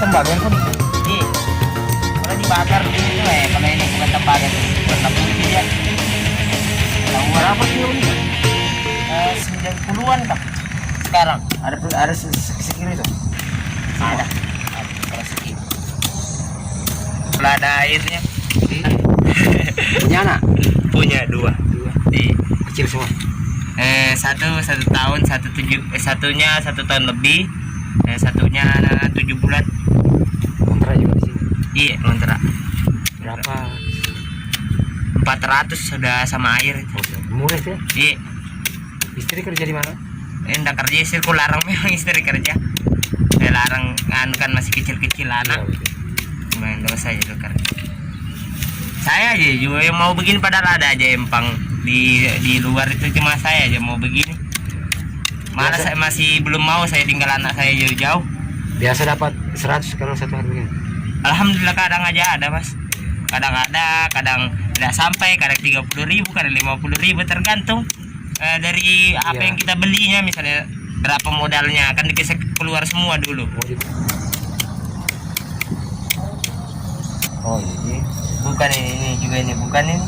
tembaga pun. Iya. Kalau dibakar gitu kalau ini bukan tembaga itu warna putih ya. Tahu berapa kilo ini? 90-an Kak. Sekarang ada sekilo itu. Ada. Kalau sekilo. Kalau ada airnya. Punya anak? Punya dua. Iya. Kecil semua. Satu tahun, satunya 1 tahun lebih, satunya 7 bulan. Kontrak juga di sini. Iya, kontrak. Berapa? 400 sudah sama air. Murah ya? Iya. Istri kerja di mana? Enggak kerja, istriku larang memang istri kerja. Saya larang, kan masih kecil-kecil anak. Main dosa itu kerja. Saya aja juga yang mau begini, padahal ada aja empang di luar itu, cuma saya aja mau begini. Malah saya masih belum mau, saya tinggal anak saya jauh-jauh. Biasa dapat 100 kalau satu hari begini. Alhamdulillah kadang aja ada Mas. Kadang ada, kadang tidak sampai, kadang 30.000, kadang 50.000 tergantung dari apa yang kita belinya, misalnya berapa modalnya, akan dikasih keluar semua dulu. Oh ini bukan ini juga ini bukan ini.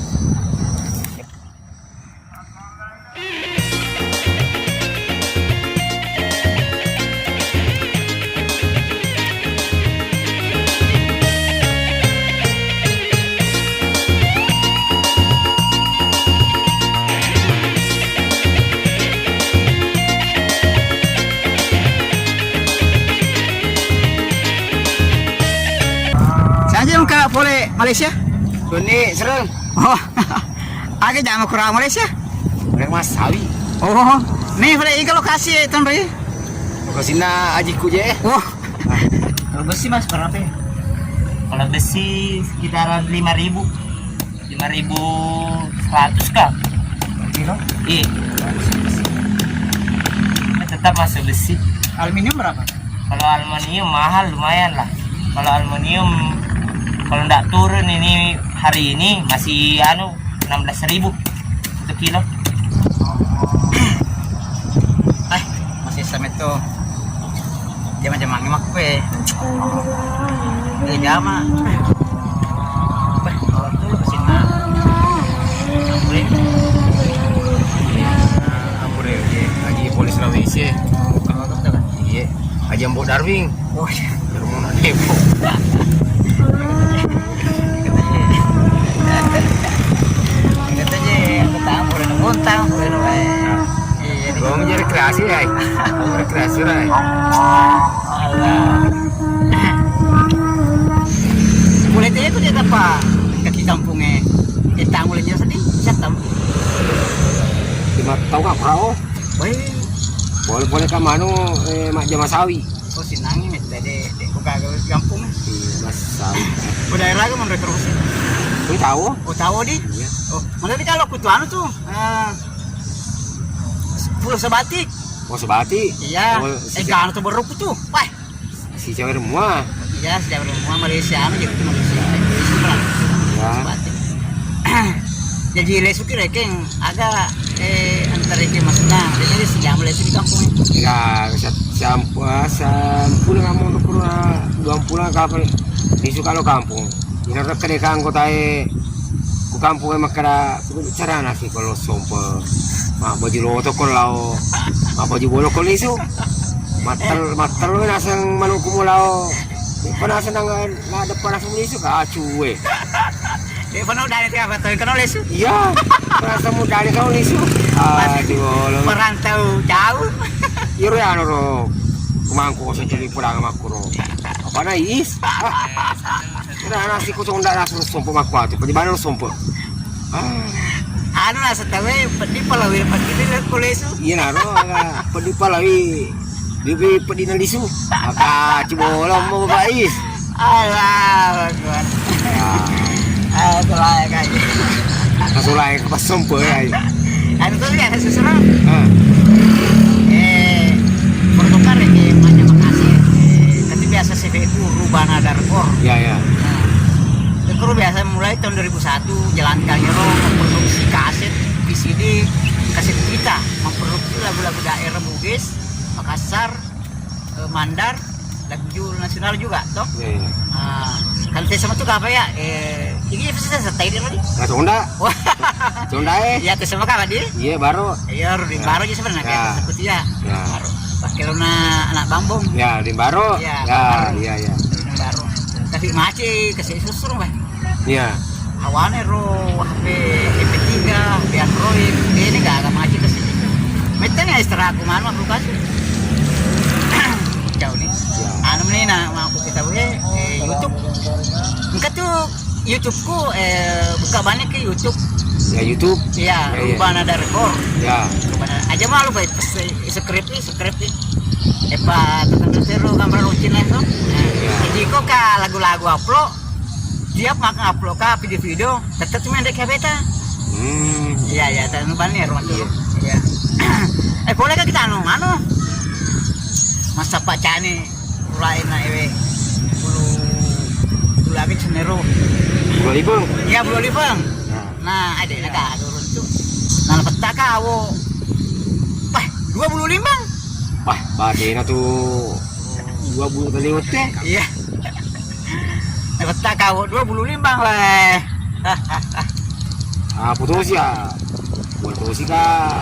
Saja yang kak boleh Malaysia? Ini serang. Oh, agak jangan kurang Malaysia. Mereka mas sawi. Oh, nih boleh ikan lokasi tuan Ray. Lokasinya ajiku je. Oh, Kalau besi Mas berapa ya? Kalau besi sekitaran 5.000. 5.100 kah? kilo. Iya. Tetap masuk besi. Aluminium berapa? Kalau aluminium mahal lumayan lah. Kalau aluminium kalau nggak turun ini hari ini masih 16.000 1 kilo. Masih sama itu. Jam-jam ngimak pe. Jama. Kalau dulu ke sini. Ampure aji polis Rawisi. Kalau betul kan? Iya. Aji Mbok Darwing. Oh, iya. Rumah Nebo. Katanya aku tahu boleh nonton, boleh nonton. Iya, Gua mau jadi rekreasi ya. Mau rekreasi lah. boleh tanya aku dia apa? Kaki kampungnya. Kita mulai jadi sedih, siapa? Tahu nggak perahu? Woi, Boleh ke manu mak jama sawi. kok sinangin ya tadi buka kampung. Iya, mas sawi. Udah lagi mau terus. Kau tahu? Oh tahu di? Iya. Oh, mana di kalau kutu anu tuh? Pulau Sebatik. Mau sebati? Iya. Oh, Kan tuh beruk tuh. Wah. si cewek semua. Iya, sejauh rumah Malaysia anu jadi tuh Malaysia. Seberang. Ya. Sebatik. Jadi lesuki rekeng agak antara rekeng maksudnya. Jadi sejam lesu di kampung. Ya, sampulan kamu untuk kurang 20 kapan disuka lo kampung. Ini rekan kota ku kampung makara cara nasi kalau sompo. Ma baju lo to kalau ma baju bolo kalau isu. Matal lo nasang manuku mulao. Panasan nang na depan nasang isu ka cuwe. Pernah udah ada apa tuh? Kenal lesu? Iya, panasan mo dali ka isu. Aduh, Merantau jauh. Iro ya ro. Kumangko ko sa juli pulang makuro. Apa na is? Kira nasi ko ndak langsung sompo makwatu. Pajibana sompo. Anu lah setawe di Palawir pagkiti lang kuleso. Iya na ro, padi palawi. Di padi na lisu. Maka cibolong mo babais. Allah, Akbar. Itulah kayak. Kasulay ka pa sompo ay. Ano tuh ya sesuatu? Ah. Pertukar ini banyak makasih. Tapi biasa CV itu rubah nadar kor. Ya ya. Itu biasa mulai tahun 2001 jalankan Euro memproduksi kaset VCD kaset kita memproduksi lagu-lagu daerah Bugis, Makassar, Mandar lagu nasional juga toh. Iya. Kan saya sama tuh apa ya? Ini bisa setai dia lagi. Nah, Sunda. Wah, Sunda ya tuh sama kakak dia. Iya baru. Iya, Rudi baru aja sebenarnya Ya. kayak seperti ya. Ya. Baru. Pakai luna anak bambung. Ya, di baru. Iya, Ya, baru. iya iya. Luna baru. Kasih maci, kasih susu bah. Iya. Awalnya HP MP3, HP Android. Ini gak maci kasih. Meten ya istirahat aku mana aplikasi. Jauh nih. Ya. Anu nih nah aku kita YouTube. Enggak tuh YouTubeku buka banyak ke YouTube. Ya YouTube. Iya, Ya, rubah ada rekor. Ya. Aja malu baik script. Epa tertentu seru gambar rutin lah tuh. Jadi kok lagu-lagu upload dia makan upload ka video-video tetap cuma ada beta. Iya, tanu banyak rumah tuh. Iya. Boleh kan kita anu? Masa Pak Cani mulai na ewe bulu lagi cenero. Gua libung. Iya, bulu libang. Nah, ada naga turun tuh. Nah, petaka awo. Wah, 25. Wah, badai na tuh 2 bulan terlewat teh. Iya. Nah, petaka awo 25 lah. Putus ya. Buat putus ka.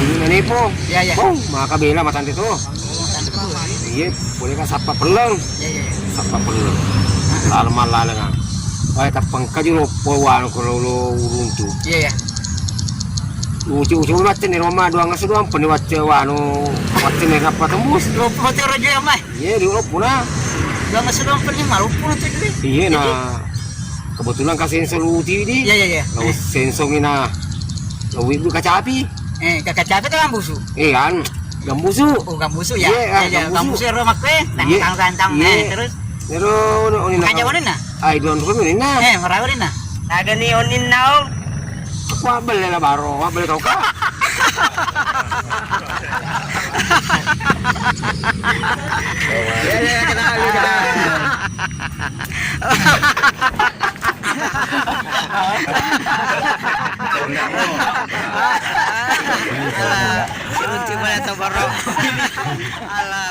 Ini nanipo. Iya. Oh, makabela matan itu. Iya, boleh ka sapa peleng. Iya. Sapa peleng. Lalaman nga. Ay, tapang ka dito po wano ko lo urun tu. Iya. Uci macam ni Roma doang ngasih doang peniwat wano macam ni apa tembus. Lo foto raja ya, Mai. Iya, di lo puna. Lo masih dong pergi marupun tuh jadi. Iya na. Kebetulan kasih sensor uti di. Iya. Lalu sensor na. Lalu itu kaca api. Kakak capek tuh gambusu. Kan, gambusu. Oh, gambusu ya. Iya, Gambusu romak pe. Tang-tang. Terus Pero onin na. kanya wanin na. Ay, doon ko onin na. Marawarin na. Ada ni onin na Aku abal na baro, abal kau ka. Ya, lucu banget tuh bro. Alah,